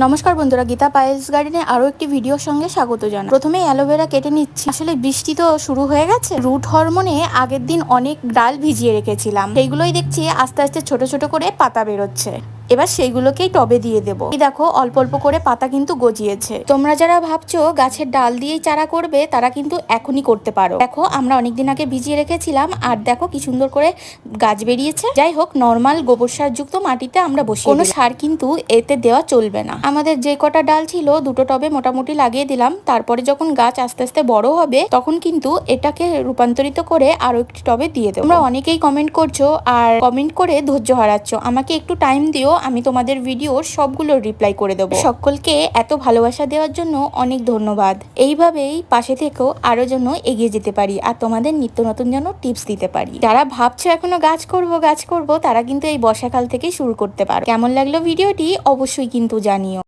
নমস্কার বন্ধুরা, গীতা পায়েলস গার্ডেনে আরো একটি ভিডিওর সঙ্গে স্বাগত জানাই। প্রথমে অ্যালোভেরা কেটে নিচ্ছি। আসলে বৃষ্টি তো শুরু হয়ে গেছে, রুট হরমোনে আগের দিন অনেক ডাল ভিজিয়ে রেখেছিলাম, সেইগুলোই দেখছি আস্তে আস্তে ছোট ছোট করে পাতা বেরোচ্ছে। এবার সেইগুলোকেই টবে দিয়ে দেবো। এই দেখো অল্প অল্প করে পাতা কিন্তু গজিয়েছে। তোমরা যারা ভাবছো গাছের ডাল দিয়েই চারা করবে, তারা কিন্তু এখনই করতে পারো। দেখো আমরা অনেকদিন আগে ভিজিয়ে রেখেছিলাম, আর দেখো কি সুন্দর করে গাছ বেরিয়েছে। যাই হোক, নর্মাল গোবর সার যুক্ত মাটিতে আমরা বসিয়ে কোনো সার কিন্তু এতে দেওয়া চলবে না। আমাদের যে কটা ডাল ছিল দুটো টবে মোটামুটি লাগিয়ে দিলাম। তারপরে যখন গাছ আস্তে আস্তে বড় হবে, তখন কিন্তু এটাকে রূপান্তরিত করে আরো একটি টবে দিয়ে দেবো। তোমরা অনেকেই কমেন্ট করছো আর কমেন্ট করে ধৈর্য হারাচ্ছ। আমাকে একটু টাইম দিও, আমি তোমাদের ভিডিওর সবগুলো রিপ্লাই করে দেবো। সকলকে এত ভালোবাসা দেওয়ার জন্য অনেক ধন্যবাদ। এইভাবেই পাশে থেকেও আরো জন্য এগিয়ে যেতে পারি আর তোমাদের নিত্য নতুন যেন টিপস দিতে পারি। যারা ভাবছো এখনো গাছ করব তারা কিন্তু এই বর্ষাকাল থেকেই শুরু করতে পারো। কেমন লাগলো ভিডিওটি অবশ্যই কিন্তু জানিও।